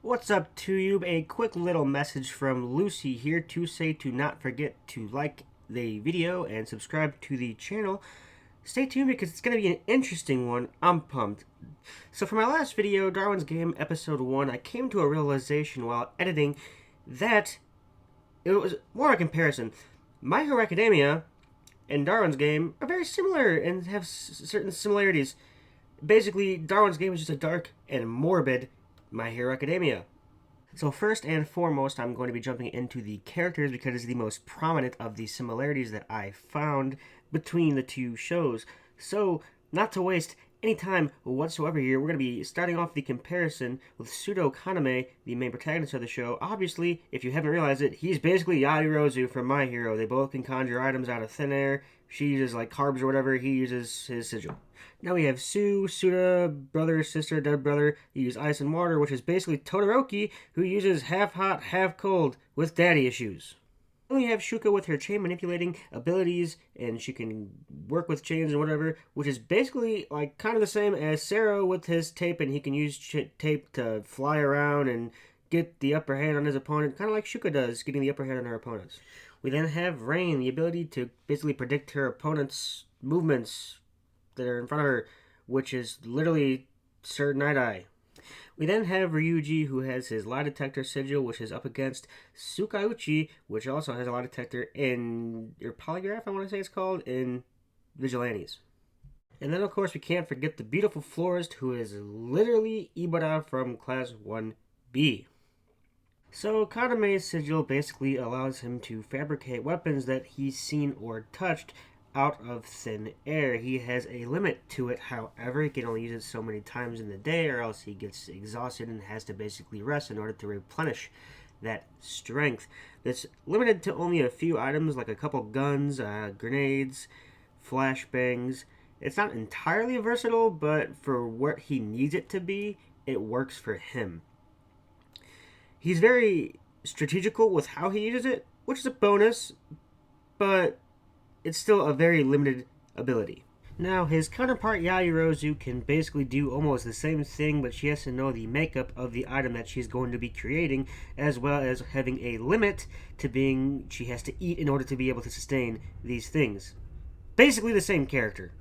What's up, Tube? A quick little message from Lucy here to say to not forget to like the video and subscribe to the channel. Stay tuned because it's going to be an interesting one. I'm pumped. So for my last video, Darwin's Game Episode 1, I came to a realization while editing that it was more a comparison. My Hero Academia and Darwin's Game are very similar and have certain similarities. Basically, Darwin's Game is just a dark and morbid My Hero Academia. So first and foremost, I'm going to be jumping into the characters because it's the most prominent of the similarities that I found between the two shows. So, not to waste any time whatsoever here, we're going to be starting off the comparison with Pseudo Kaname, the main protagonist of the show. Obviously, if you haven't realized it, he's basically Yairozu from My Hero. They both can conjure items out of thin air. She uses like carbs or whatever, he uses his sigil. Now we have Suda, brother, sister, dead brother. You use ice and water, which is basically Todoroki, who uses half hot, half cold with daddy issues. Then we have Shuka with her chain manipulating abilities, and she can work with chains and whatever, which is basically like kind of the same as Sero with his tape, and he can use tape to fly around and get the upper hand on his opponent, kind of like Shuka does, getting the upper hand on her opponents. We then have Rain, the ability to basically predict her opponent's movements that are in front of her, which is literally Sir Night-Eye. We then have Ryuji, who has his lie detector sigil, which is up against Tsukauchi, which also has a lie detector in, or polygraph, I want to say it's called, in Vigilantes. And then, of course, we can't forget the beautiful florist, who is literally Ibara from Class 1B. So, Kaname's sigil basically allows him to fabricate weapons that he's seen or touched out of thin air. He has a limit to it, however, he can only use it so many times in the day, or else he gets exhausted and has to basically rest in order to replenish that strength. That's limited to only a few items, like a couple guns, grenades, flashbangs. It's not entirely versatile, but for what he needs it to be, it works for him. He's very strategical with how he uses it, which is a bonus, but it's still a very limited ability. Now, his counterpart Yairozu can basically do almost the same thing, but she has to know the makeup of the item that she's going to be creating, as well as having a limit to being she has to eat in order to be able to sustain these things. Basically the same character.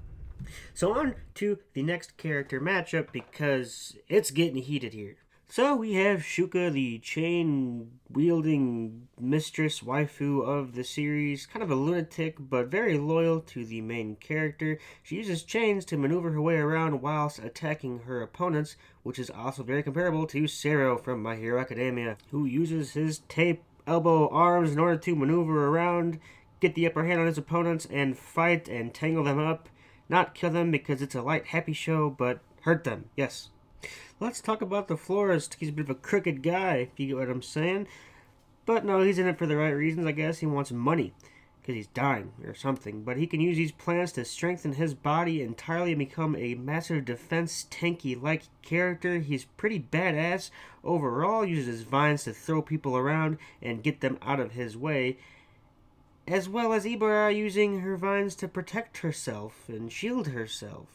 So on to the next character matchup because it's getting heated here. So we have Shuka, the chain-wielding mistress waifu of the series, kind of a lunatic, but very loyal to the main character. She uses chains to maneuver her way around whilst attacking her opponents, which is also very comparable to Sero from My Hero Academia, who uses his tape, elbow, arms in order to maneuver around, get the upper hand on his opponents, and fight and tangle them up. Not kill them because it's a light, happy show, but hurt them, yes. Let's talk about the florist. He's a bit of a crooked guy, if you get what I'm saying. But no, he's in it for the right reasons, I guess. He wants money, because he's dying or something. But he can use these plants to strengthen his body entirely and become a massive defense tanky-like character. He's pretty badass overall. Uses his vines to throw people around and get them out of his way. As well as Ibara using her vines to protect herself and shield herself.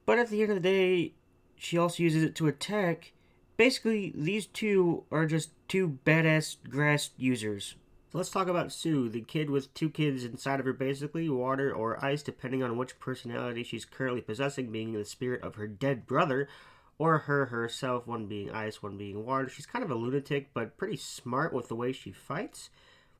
But at the end of the day, she also uses it to attack. Basically, these two are just two badass grass users. So let's talk about Sue, the kid with two kids inside of her, basically, water or ice, depending on which personality she's currently possessing, being the spirit of her dead brother, or her herself, one being ice, one being water. She's kind of a lunatic, but pretty smart with the way she fights,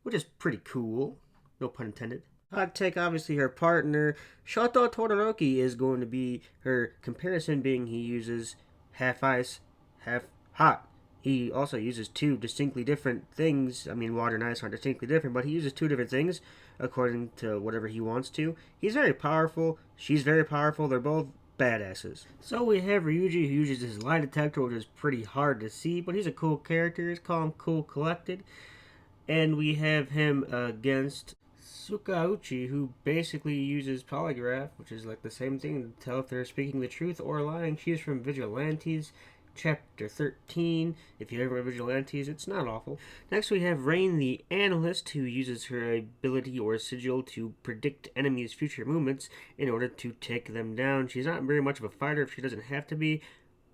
which is pretty cool. No pun intended. Hot take, obviously, her partner, Shoto Todoroki, is going to be her comparison, being he uses half ice, half hot. He also uses two distinctly different things. I mean, water and ice aren't distinctly different, but he uses two different things according to whatever he wants to. He's very powerful. She's very powerful. They're both badasses. So we have Ryuji, who uses his lie detector, which is pretty hard to see, but he's a cool character. Let's call him Cool Collected. And we have him against Tsukauchi, who basically uses polygraph, which is like the same thing to tell if they're speaking the truth or lying. She's from Vigilantes, chapter 13. If you ever read Vigilantes, it's not awful. Next we have Rain, the analyst, who uses her ability or sigil to predict enemies' future movements in order to take them down. She's not very much of a fighter if she doesn't have to be,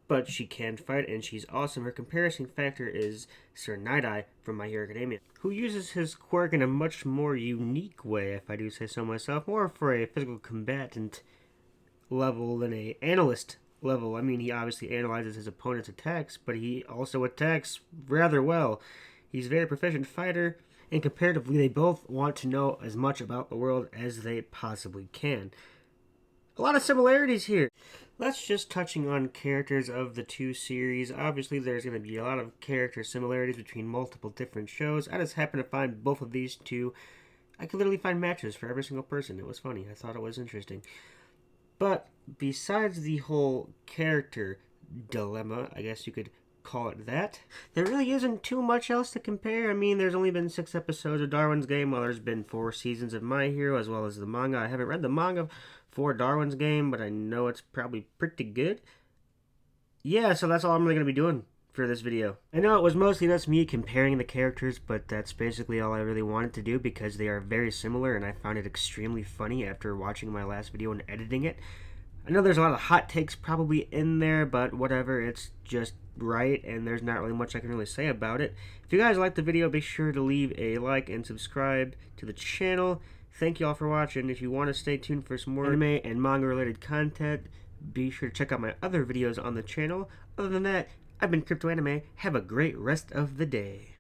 but she can fight and she's awesome. Her comparison factor is Sir Night-Eye from My Hero Academia, who uses his quirk in a much more unique way, if I do say so myself, more for a physical combatant level than a analyst level. I mean, he obviously analyzes his opponent's attacks, but he also attacks rather well. He's a very proficient fighter, and comparatively, they both want to know as much about the world as they possibly can. A lot of similarities here. Let's just touching on characters of the two series. Obviously, there's going to be a lot of character similarities between multiple different shows. I just happened to find both of these two. I could literally find matches for every single person. It was funny. I thought it was interesting. But besides the whole character dilemma, I guess you could call it that, there really isn't too much else to compare. I mean, there's only been 6 episodes of Darwin's Game, while there's been 4 seasons of My Hero, as well as the manga. I haven't read the manga for Darwin's Game, but I know it's probably pretty good. Yeah, so that's all I'm really going to be doing for this video. I know it was mostly just me comparing the characters, but that's basically all I really wanted to do because they are very similar, and I found it extremely funny after watching my last video and editing it. I know there's a lot of hot takes probably in there, but whatever, it's just right, and there's not really much I can really say about it. If you guys liked the video, be sure to leave a like and subscribe to the channel. Thank you all for watching. If you want to stay tuned for some more anime and manga related content, be sure to check out my other videos on the channel. Other than that, I've been Crypto Anime. Have a great rest of the day.